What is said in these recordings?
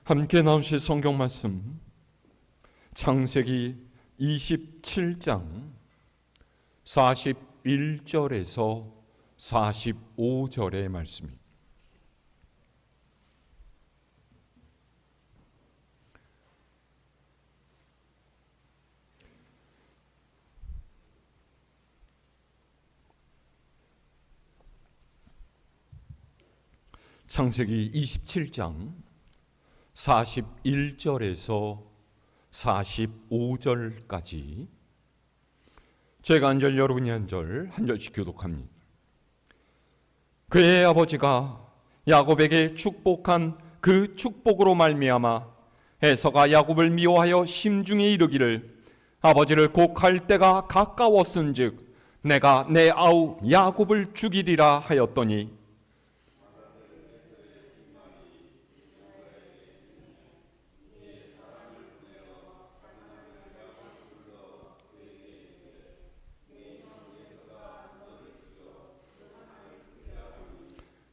함께 나오실 성경 말씀 창세기 27장 41절에서 45절의 말씀입니다. 창세기 27장 41절에서 45절까지 제가 한 절 여러분이 한 절씩 교독합니다. 그의 아버지가 야곱에게 축복한 그 축복으로 말미암아 에서가 야곱을 미워하여 심중에 이르기를 아버지를 곡할 때가 가까웠은즉 내가 내 아우 야곱을 죽이리라 하였더니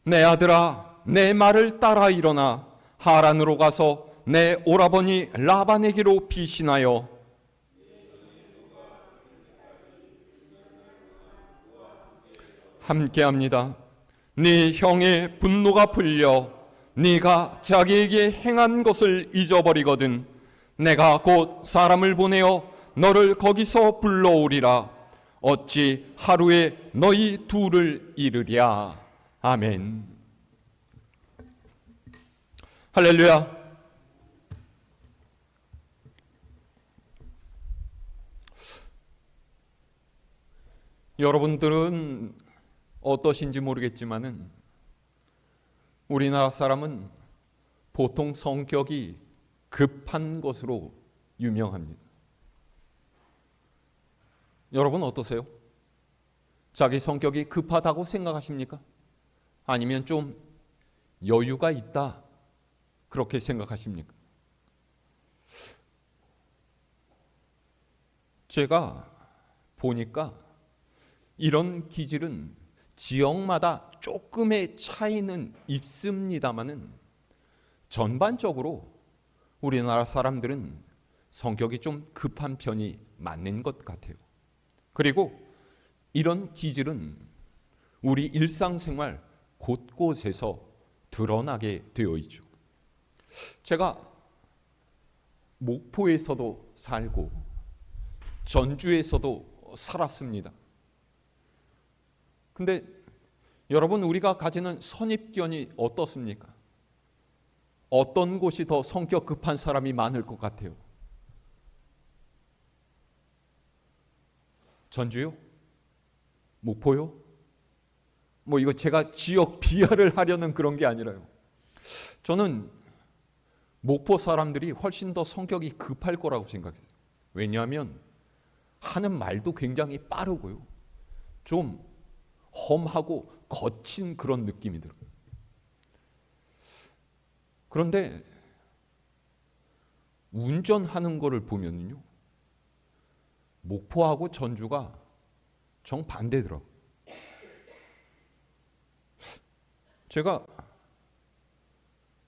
내 아들아, 내 말을 따라 일어나 하란으로 가서 내 오라버니 라반에게로 피신하여 함께합니다. 네 형의 분노가 풀려 네가 자기에게 행한 것을 잊어버리거든 내가 곧 사람을 보내어 너를 거기서 불러오리라. 어찌 하루에 너희 둘을 이르랴. 아멘. 할렐루야. 여러분들은 어떠신지 모르겠지만은 우리나라 사람은 보통 성격이 급한 것으로 유명합니다. 여러분 어떠세요? 자기 성격이 급하다고 생각하십니까? 아니면 좀 여유가 있다 그렇게 생각하십니까? 제가 보니까 이런 기질은 지역마다 조금의 차이는 있습니다만은 전반적으로 우리나라 사람들은 성격이 좀 급한 편이 맞는 것 같아요. 그리고 이런 기질은 우리 일상생활 곳곳에서 드러나게 되어 있죠. 제가 목포에서도 살고 전주에서도 살았습니다. 근데 여러분 우리가 가지는 선입견이 어떻습니까? 어떤 곳이 더 성격 급한 사람이 많을 것 같아요? 전주요? 목포요? 이거 제가 지역 비하를 하려는 그런 게 아니라요. 저는 목포 사람들이 훨씬 더 성격이 급할 거라고 생각해요. 왜냐하면 하는 말도 굉장히 빠르고요. 좀 험하고 거친 그런 느낌이 들어요. 그런데 운전하는 거를 보면요. 목포하고 전주가 정반대더라고요. 제가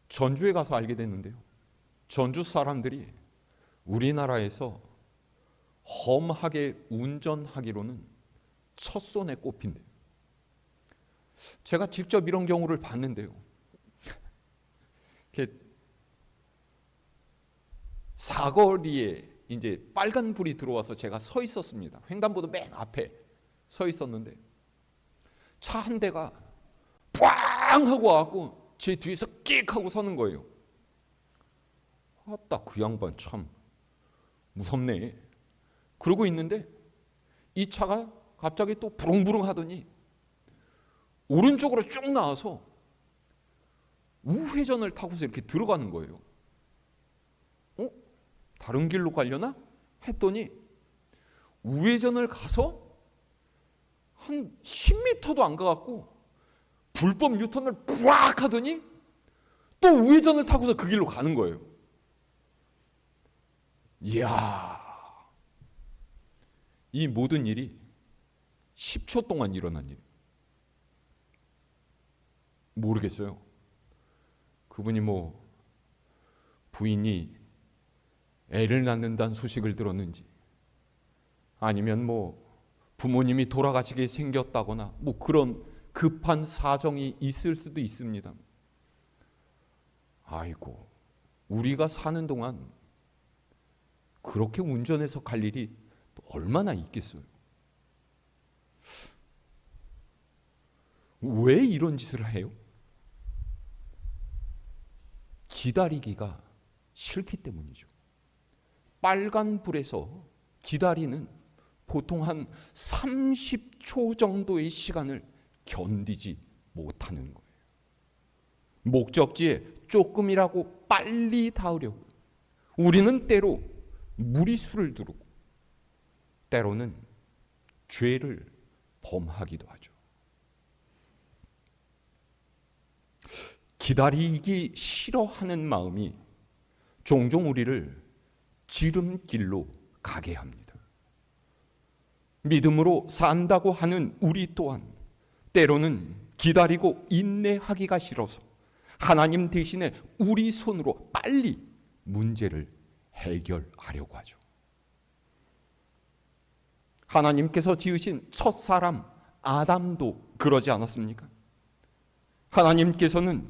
전주에 가서 알게 됐는데요. 전주 사람들이 우리나라에서 험하게 운전하기로는 첫손에 꼽힌대요. 제가 직접 이런 경우를 봤는데요. 이렇게 사거리에 이제 빨간 불이 들어와서 제가 서 있었습니다. 횡단보도 맨 앞에 서 있었는데 차 한 대가 꽝 하고 와갖고 제 뒤에서 끽 하고 서는 거예요. 아따 그 양반 참 무섭네. 그러고 있는데 이 차가 갑자기 또 부릉부릉 하더니 오른쪽으로 쭉 나와서 우회전을 타고서 이렇게 들어가는 거예요. 다른 길로 가려나? 했더니 우회전을 가서 한 10m도 안 가갖고 불법 유턴을 부악 하더니 또 우회전을 타고서 그 길로 가는 거예요. 이야, 이 모든 일이 10초 동안 일어난 일. 모르겠어요. 그분이 부인이 애를 낳는다는 소식을 들었는지, 아니면 부모님이 돌아가시게 생겼다거나 그런 급한 사정이 있을 수도 있습니다. 아이고, 우리가 사는 동안 그렇게 운전해서 갈 일이 얼마나 있겠어요. 왜 이런 짓을 해요? 기다리기가 싫기 때문이죠. 빨간 불에서 기다리는 보통 한 30초 정도의 시간을 견디지 못하는 거예요. 목적지에 조금이라고 빨리 닿으려고 우리는 때로 무리수를 두르고 때로는 죄를 범하기도 하죠. 기다리기 싫어하는 마음이 종종 우리를 지름길로 가게 합니다. 믿음으로 산다고 하는 우리 또한 때로는 기다리고 인내하기가 싫어서 하나님 대신에 우리 손으로 빨리 문제를 해결하려고 하죠. 하나님께서 지으신 첫 사람 아담도 그러지 않았습니까? 하나님께서는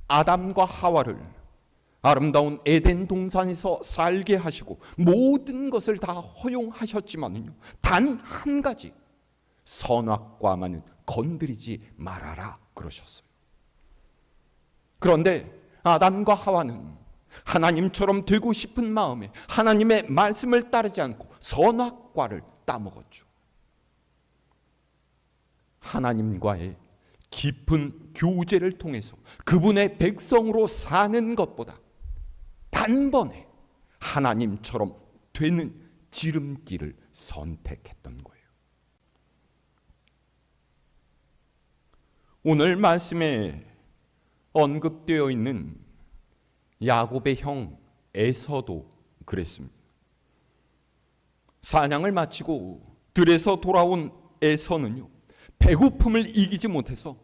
아담과 하와를 아름다운 에덴 동산에서 살게 하시고 모든 것을 다 허용하셨지만요, 단 한 가지 선악과만은 건드리지 말아라 그러셨어요. 그런데 아담과 하와는 하나님처럼 되고 싶은 마음에 하나님의 말씀을 따르지 않고 선악과를 따먹었죠. 하나님과의 깊은 교제를 통해서 그분의 백성으로 사는 것보다 단번에 하나님처럼 되는 지름길을 선택했던 거예요. 오늘 말씀에 언급되어 있는 야곱의 형 에서도 그랬습니다. 사냥을 마치고 들에서 돌아온 에서는요, 배고픔을 이기지 못해서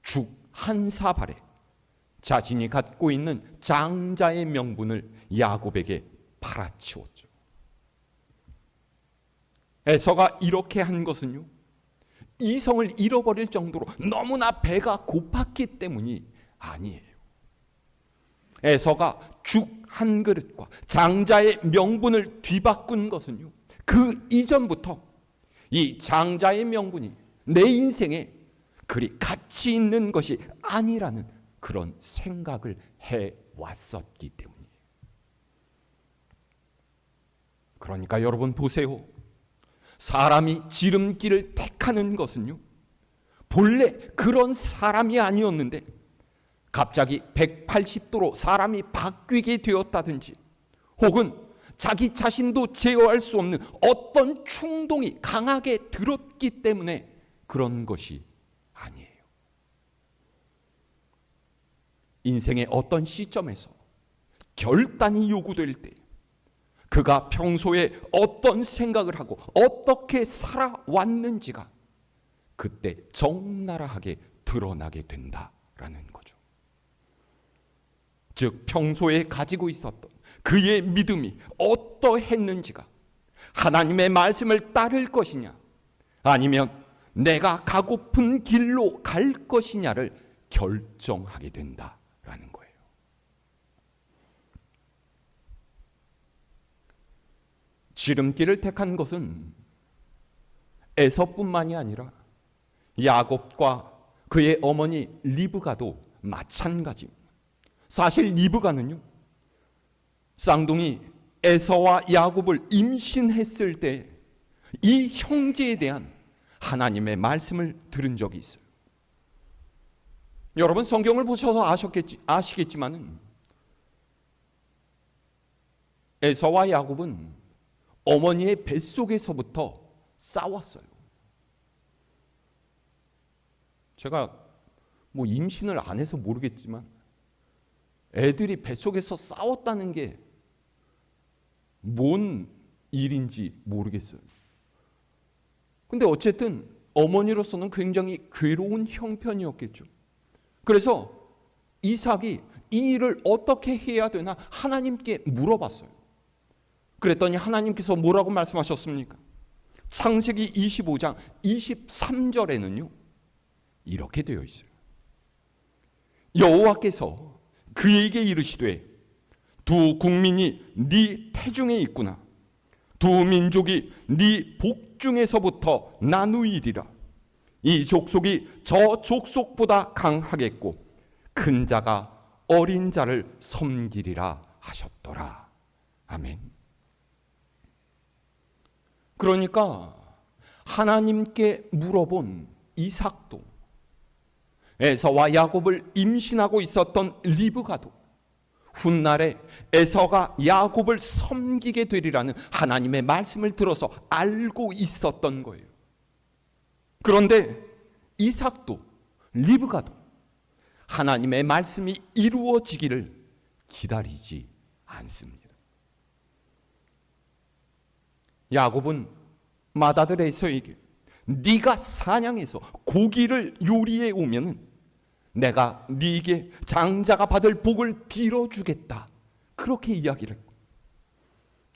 죽 한 사발에 자신이 갖고 있는 장자의 명분을 야곱에게 팔아치웠죠. 에서가 이렇게 한 것은요, 이성을 잃어버릴 정도로 너무나 배가 고팠기 때문이 아니에요. 에서가 죽 한 그릇과 장자의 명분을 뒤바꾼 것은요, 그 이전부터 이 장자의 명분이 내 인생에 그리 가치 있는 것이 아니라는 그런 생각을 해왔었기 때문이에요. 그러니까 여러분 보세요. 사람이 지름길을 택하는 것은요, 본래 그런 사람이 아니었는데 갑자기 180도로 사람이 바뀌게 되었다든지, 혹은 자기 자신도 제어할 수 없는 어떤 충동이 강하게 들었기 때문에 그런 것이 아니에요. 인생의 어떤 시점에서 결단이 요구될 때 그가 평소에 어떤 생각을 하고 어떻게 살아왔는지가 그때 적나라하게 드러나게 된다라는 거죠. 즉 평소에 가지고 있었던 그의 믿음이 어떠했는지가 하나님의 말씀을 따를 것이냐 아니면 내가 가고픈 길로 갈 것이냐를 결정하게 된다라는 거예요. 지름길을 택한 것은 에서뿐만이 아니라 야곱과 그의 어머니 리브가도 마찬가지입니다. 사실 리브가는요, 쌍둥이 에서와 야곱을 임신했을 때 이 형제에 대한 하나님의 말씀을 들은 적이 있어요. 여러분 성경을 보셔서 아시겠지만 에서와 야곱은 어머니의 뱃속에서부터 싸웠어요. 제가 임신을 안 해서 모르겠지만 애들이 뱃속에서 싸웠다는 게 뭔 일인지 모르겠어요. 근데 어쨌든 어머니로서는 굉장히 괴로운 형편이었겠죠. 그래서 이삭이 이 일을 어떻게 해야 되나 하나님께 물어봤어요. 그랬더니 하나님께서 뭐라고 말씀하셨습니까? 창세기 25장 23절에는요 이렇게 되어 있어요. 여호와께서 그에게 이르시되 두 국민이 네 태중에 있구나. 두 민족이 네 복중에서부터 나누이리라. 이 족속이 저 족속보다 강하겠고 큰 자가 어린 자를 섬기리라 하셨더라. 아멘. 그러니까 하나님께 물어본 이삭도, 에서와 야곱을 임신하고 있었던 리브가도 훗날에 에서가 야곱을 섬기게 되리라는 하나님의 말씀을 들어서 알고 있었던 거예요. 그런데 이삭도 리브가도 하나님의 말씀이 이루어지기를 기다리지 않습니다. 야곱은 맏아들 에서에게 네가 사냥해서 고기를 요리해 오면은 내가 네게 장자가 받을 복을 빌어주겠다. 그렇게 이야기를 했고,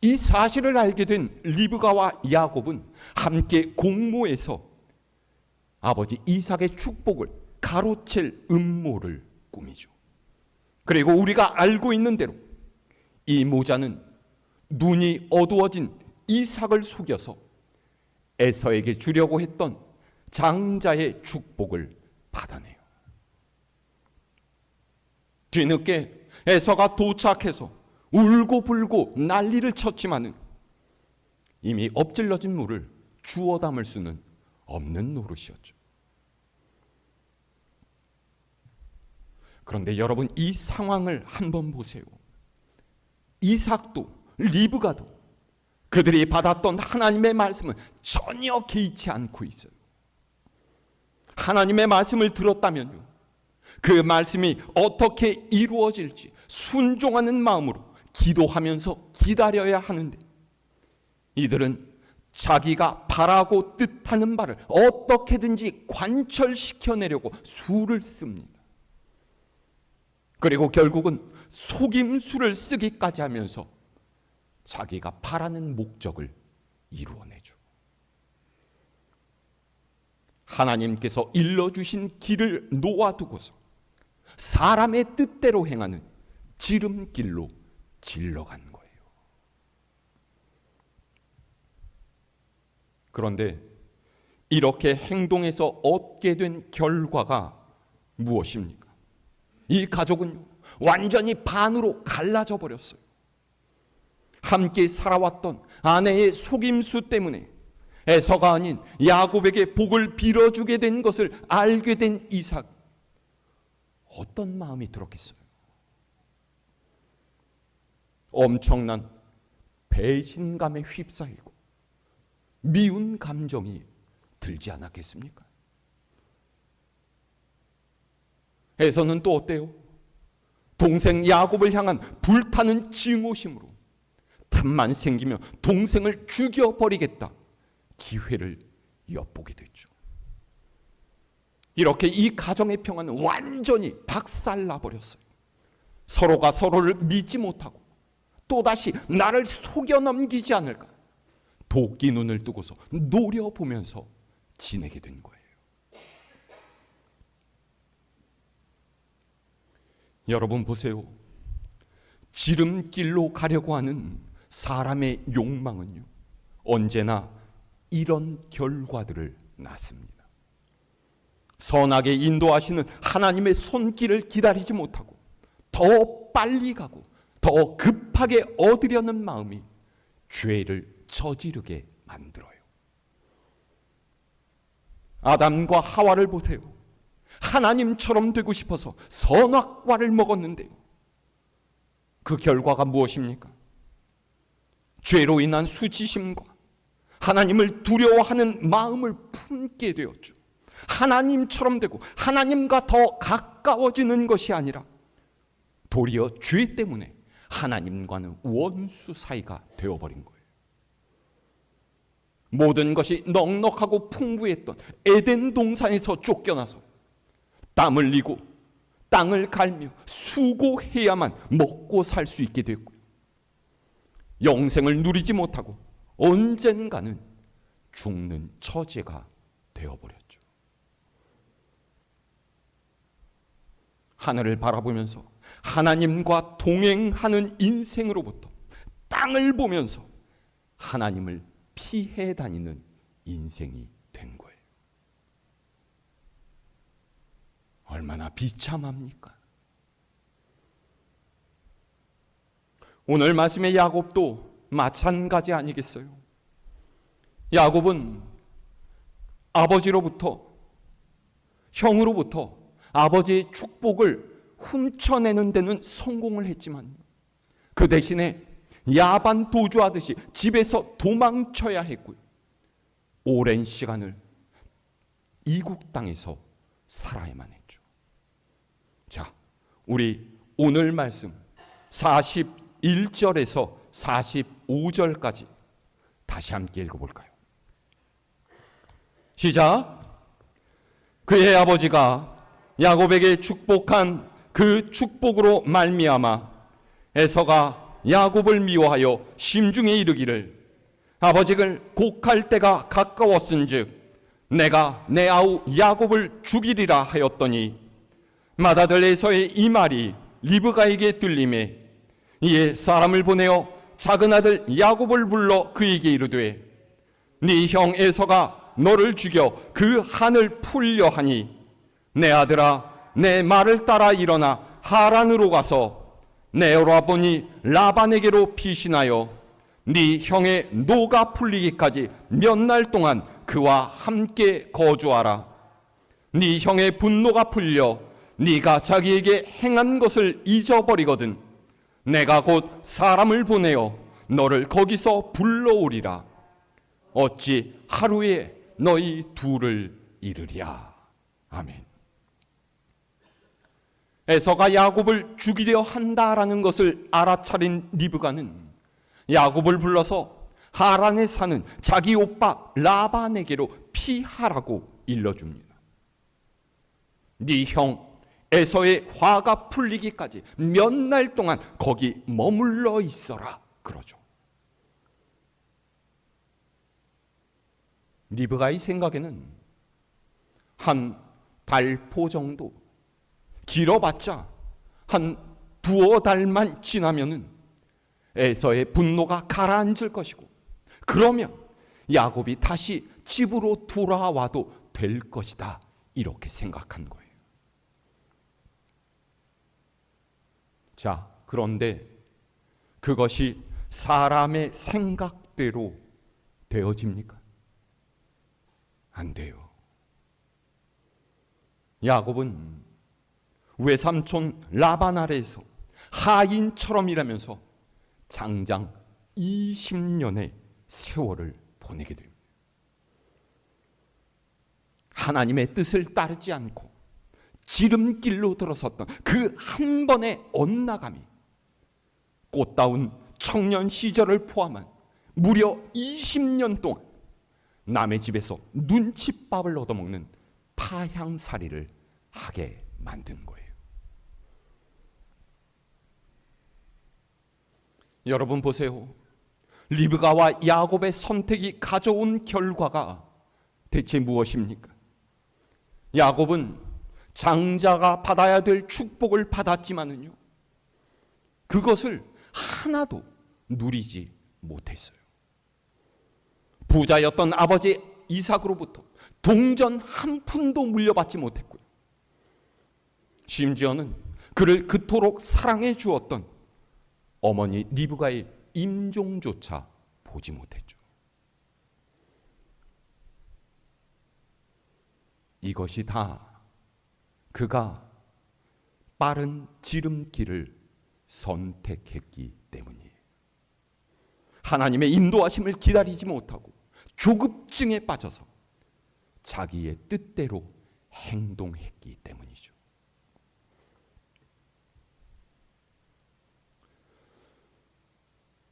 이 사실을 알게 된 리브가와 야곱은 함께 공모해서 아버지 이삭의 축복을 가로챌 음모를 꾸미죠. 그리고 우리가 알고 있는 대로 이 모자는 눈이 어두워진 이삭을 속여서 에서에게 주려고 했던 장자의 축복을 받아내요. 뒤늦게 에서가 도착해서 울고 불고 난리를 쳤지만은 이미 엎질러진 물을 주워 담을 수는 없는 노릇이었죠. 그런데 여러분, 이 상황을 한번 보세요. 이삭도 리브가도 그들이 받았던 하나님의 말씀은 전혀 개의치 않고 있어요. 하나님의 말씀을 들었다면요, 그 말씀이 어떻게 이루어질지 순종하는 마음으로 기도하면서 기다려야 하는데, 이들은 자기가 바라고 뜻하는 바를 어떻게든지 관철시켜내려고 수를 씁니다. 그리고 결국은 속임수를 쓰기까지 하면서 자기가 바라는 목적을 이루어내죠. 하나님께서 일러주신 길을 놓아두고서 사람의 뜻대로 행하는 지름길로 질러간 거예요. 그런데 이렇게 행동해서 얻게 된 결과가 무엇입니까? 이 가족은 완전히 반으로 갈라져 버렸어요. 함께 살아왔던 아내의 속임수 때문에 에서가 아닌 야곱에게 복을 빌어주게 된 것을 알게 된 이삭, 어떤 마음이 들었겠어요? 엄청난 배신감에 휩싸이고 미운 감정이 들지 않았겠습니까? 에서는 또 어때요? 동생 야곱을 향한 불타는 증오심으로 틈만 생기면 동생을 죽여버리겠다 기회를 엿보게 됐죠. 이렇게 이 가정의 평화는 완전히 박살나버렸어요. 서로가 서로를 믿지 못하고 또다시 나를 속여 넘기지 않을까 도끼 눈을 뜨고서 노려보면서 지내게 된 거예요. 여러분 보세요. 지름길로 가려고 하는 사람의 욕망은요, 언제나 이런 결과들을 낳습니다. 선하게 인도하시는 하나님의 손길을 기다리지 못하고 더 빨리 가고 더 급하게 얻으려는 마음이 죄를 저지르게 만들어요. 아담과 하와를 보세요. 하나님처럼 되고 싶어서 선악과를 먹었는데요, 그 결과가 무엇입니까? 죄로 인한 수치심과 하나님을 두려워하는 마음을 품게 되었죠. 하나님처럼 되고 하나님과 더 가까워지는 것이 아니라 도리어 죄 때문에 하나님과는 원수 사이가 되어버린 거예요. 모든 것이 넉넉하고 풍부했던 에덴 동산에서 쫓겨나서 땀 흘리고 땅을 갈며 수고해야만 먹고 살 수 있게 됐고요. 영생을 누리지 못하고 언젠가는 죽는 처지가 되어버렸죠. 하늘을 바라보면서 하나님과 동행하는 인생으로부터 땅을 보면서 하나님을 피해 다니는 인생이 된 거예요. 얼마나 비참합니까? 오늘 말씀의 야곱도 마찬가지 아니겠어요? 야곱은 아버지로부터, 형으로부터 아버지의 축복을 훔쳐내는 데는 성공을 했지만 그 대신에 야반 도주하듯이 집에서 도망쳐야 했고요. 오랜 시간을 이국 땅에서 살아야만 했죠. 자, 우리 오늘 말씀 41절에서 45절까지 다시 함께 읽어볼까요? 시작. 그의 아버지가 야곱에게 축복한 그 축복으로 말미암아 에서가 야곱을 미워하여 심중에 이르기를 아버지를 곡할 때가 가까웠은즉 내가 내 아우 야곱을 죽이리라 하였더니 맏아들 에서의 이 말이 리브가에게 들리매 이에 사람을 보내어 작은 아들 야곱을 불러 그에게 이르되 네 형 에서가 너를 죽여 그 한을 풀려 하니 내 아들아 내 말을 따라 일어나 하란으로 가서 내 오라버니 라반에게로 피신하여 네 형의 노가 풀리기까지 몇 날 동안 그와 함께 거주하라. 네 형의 분노가 풀려 네가 자기에게 행한 것을 잊어버리거든 내가 곧 사람을 보내어 너를 거기서 불러오리라. 어찌 하루에 너희 둘을 이르랴. 아멘. 에서가 야곱을 죽이려 한다라는 것을 알아차린 리브가는 야곱을 불러서 하란에 사는 자기 오빠 라반에게로 피하라고 일러줍니다. 네 형 에서의 화가 풀리기까지 몇 날 동안 거기 머물러 있어라 그러죠. 리브가의 생각에는 한 달포 정도, 길어봤자 한 두어 달만 지나면은 에서의 분노가 가라앉을 것이고 그러면 야곱이 다시 집으로 돌아와도 될 것이다 이렇게 생각한 거예요. 자, 그런데 그것이 사람의 생각대로 되어집니까? 안 돼요. 야곱은 외삼촌 라반 아래에서 하인처럼 일하면서 장장 20년의 세월을 보내게 됩니다. 하나님의 뜻을 따르지 않고 지름길로 들어섰던 그 한 번의 엇나감이 꽃다운 청년 시절을 포함한 무려 20년 동안 남의 집에서 눈칫밥을 얻어먹는 타향살이를 하게 만든 거예요. 여러분 보세요. 리브가와 야곱의 선택이 가져온 결과가 대체 무엇입니까? 야곱은 장자가 받아야 될 축복을 받았지만은요, 그것을 하나도 누리지 못했어요. 부자였던 아버지 이삭으로부터 동전 한 푼도 물려받지 못했고요. 심지어는 그를 그토록 사랑해 주었던 어머니 리브가의 임종조차 보지 못했죠. 이것이 다 그가 빠른 지름길을 선택했기 때문이에요. 하나님의 인도하심을 기다리지 못하고 조급증에 빠져서 자기의 뜻대로 행동했기 때문이죠.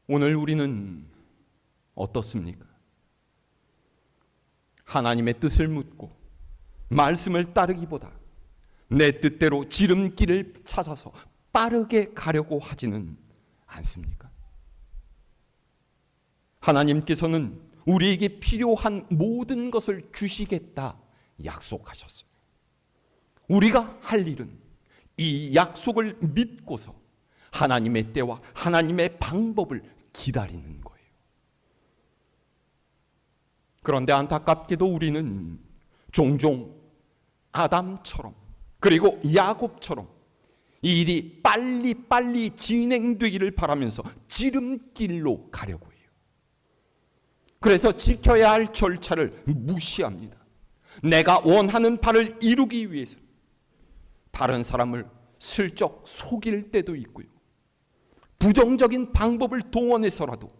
오늘 우리는 어떻습니까? 하나님의 뜻을 묻고 말씀을 따르기보다 내 뜻대로 지름길을 찾아서 빠르게 가려고 하지는 않습니까? 하나님께서는 우리에게 필요한 모든 것을 주시겠다 약속하셨어요. 우리가 할 일은 이 약속을 믿고서 하나님의 때와 하나님의 방법을 기다리는 거예요. 그런데 안타깝게도 우리는 종종 아담처럼 그리고 야곱처럼 이 일이 빨리 진행되기를 바라면서 지름길로 가려고 해요. 그래서 지켜야 할 절차를 무시합니다. 내가 원하는 바를 이루기 위해서 다른 사람을 슬쩍 속일 때도 있고요. 부정적인 방법을 동원해서라도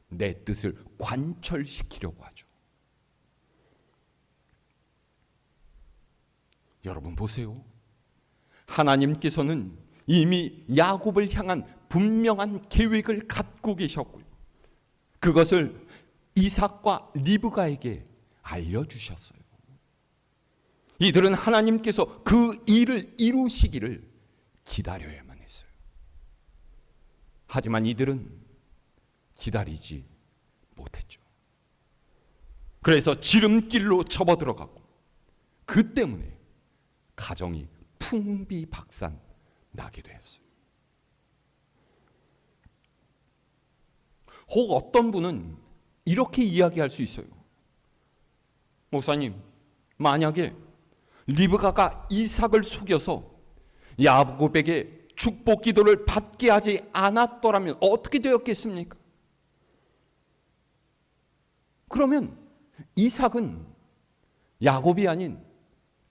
내 뜻을 관철시키려고 하죠. 여러분 보세요. 하나님께서는 이미 야곱을 향한 분명한 계획을 갖고 계셨고요. 그것을 이삭과 리브가에게 알려주셨어요. 이들은 하나님께서 그 일을 이루시기를 기다려야만 했어요. 하지만 이들은 기다리지 못했죠. 그래서 지름길로 접어들어가고 그 때문에 가정이 풍비박산 나게 되었어요. 혹 어떤 분은 이렇게 이야기할 수 있어요. 목사님, 만약에 리브가가 이삭을 속여서 야곱에게 축복 기도를 받게 하지 않았더라면 어떻게 되었겠습니까? 그러면 이삭은 야곱이 아닌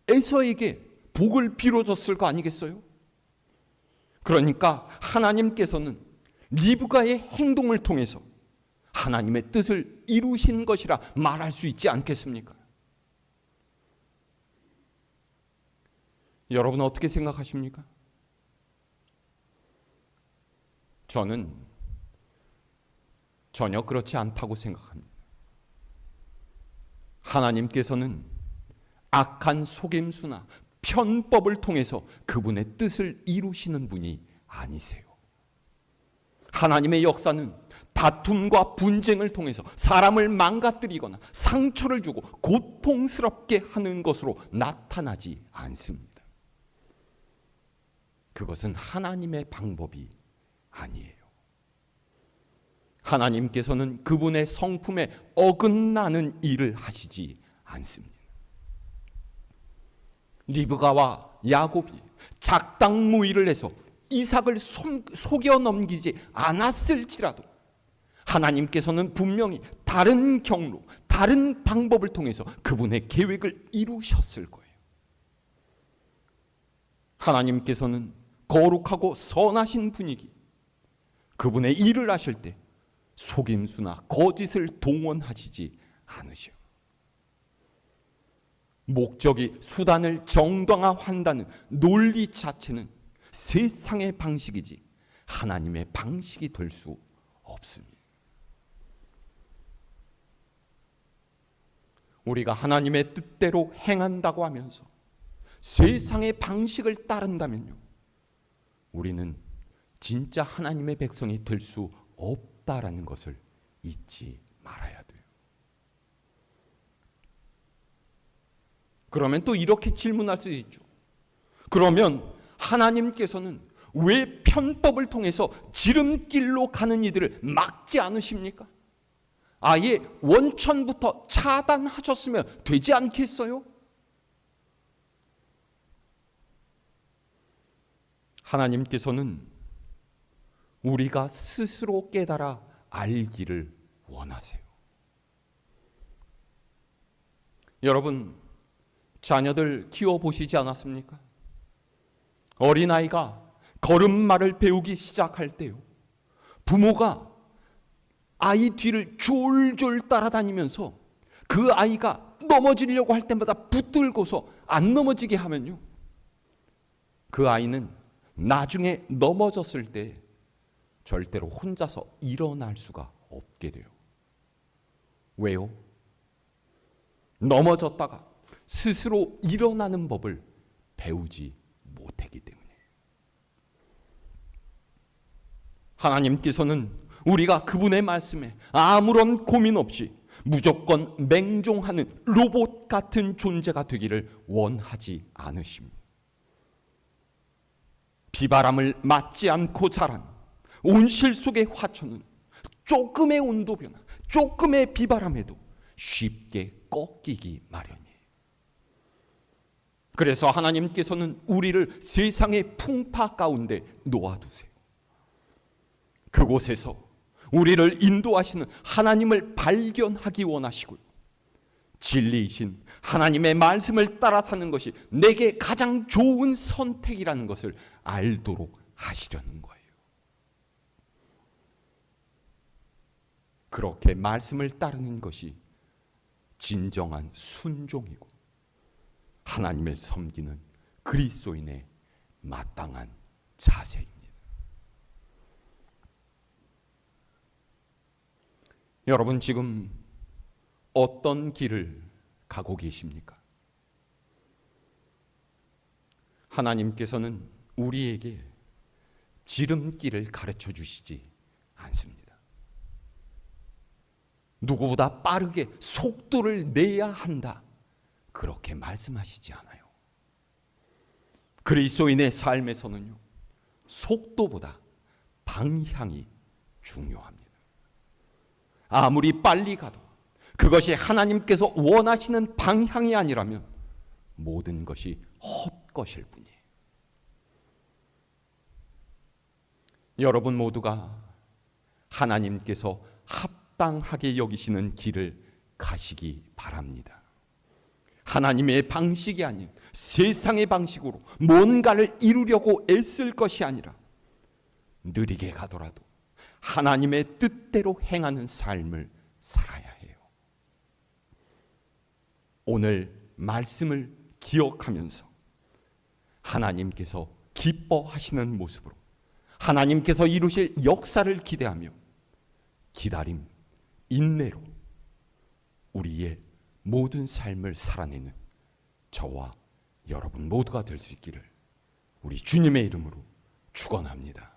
에서에게 복을 빌어줬을 거 아니겠어요? 그러니까 하나님께서는 리브가의 행동을 통해서 하나님의 뜻을 이루신 것이라 말할 수 있지 않겠습니까? 여러분 어떻게 생각하십니까? 저는 전혀 그렇지 않다고 생각합니다. 하나님께서는 악한 속임수나 편법을 통해서 그분의 뜻을 이루시는 분이 아니세요. 하나님의 역사는 다툼과 분쟁을 통해서 사람을 망가뜨리거나 상처를 주고 고통스럽게 하는 것으로 나타나지 않습니다. 그것은 하나님의 방법이 아니에요. 하나님께서는 그분의 성품에 어긋나는 일을 하시지 않습니다. 리브가와 야곱이 작당무의를 해서 이삭을 속여 넘기지 않았을지라도 하나님께서는 분명히 다른 경로, 다른 방법을 통해서 그분의 계획을 이루셨을 거예요. 하나님께서는 거룩하고 선하신 분이기 그분의 일을 하실 때 속임수나 거짓을 동원하시지 않으시오. 목적이 수단을 정당화한다는 논리 자체는 세상의 방식이지 하나님의 방식이 될 수 없습니다. 우리가 하나님의 뜻대로 행한다고 하면서 세상의 방식을 따른다면요, 우리는 진짜 하나님의 백성이 될 수 없다라는 것을 잊지 말아야 돼요. 그러면 또 이렇게 질문할 수 있죠. 그러면 하나님께서는 왜 편법을 통해서 지름길로 가는 이들을 막지 않으십니까? 아예 원천부터 차단하셨으면 되지 않겠어요? 하나님께서는 우리가 스스로 깨달아 알기를 원하세요. 여러분, 자녀들 키워보시지 않았습니까? 어린아이가 걸음마를 배우기 시작할 때요, 부모가 아이 뒤를 졸졸 따라다니면서 그 아이가 넘어지려고 할 때마다 붙들고서 안 넘어지게 하면요, 그 아이는 나중에 넘어졌을 때 절대로 혼자서 일어날 수가 없게 돼요. 왜요? 넘어졌다가 스스로 일어나는 법을 배우지 못했기 때문에. 하나님께서는 우리가 그분의 말씀에 아무런 고민 없이 무조건 맹종하는 로봇 같은 존재가 되기를 원하지 않으십니다. 비바람을 맞지 않고 자란 온실 속의 화초는 조금의 온도 변화, 조금의 비바람에도 쉽게 꺾이기 마련이에요. 그래서 하나님께서는 우리를 세상의 풍파 가운데 놓아두세요. 그곳에서 우리를 인도하시는 하나님을 발견하기 원하시고요. 진리이신 하나님의 말씀을 따라 사는 것이 내게 가장 좋은 선택이라는 것을 알도록 하시려는 거예요. 그렇게 말씀을 따르는 것이 진정한 순종이고 하나님을 섬기는 그리스도인의 마땅한 자세입니다. 여러분, 지금 어떤 길을 가고 계십니까? 하나님께서는 우리에게 지름길을 가르쳐 주시지 않습니다. 누구보다 빠르게 속도를 내야 한다, 그렇게 말씀하시지 않아요. 그리스도인의 삶에서는요, 속도보다 방향이 중요합니다. 아무리 빨리 가도 그것이 하나님께서 원하시는 방향이 아니라면 모든 것이 헛것일 뿐이에요. 여러분 모두가 하나님께서 합당하게 여기시는 길을 가시기 바랍니다. 하나님의 방식이 아닌 세상의 방식으로 뭔가를 이루려고 애쓸 것이 아니라 느리게 가더라도 하나님의 뜻대로 행하는 삶을 살아야 해요. 오늘 말씀을 기억하면서 하나님께서 기뻐하시는 모습으로 하나님께서 이루실 역사를 기대하며 기다림, 인내로 우리의 모든 삶을 살아내는 저와 여러분 모두가 될 수 있기를 우리 주님의 이름으로 축원합니다.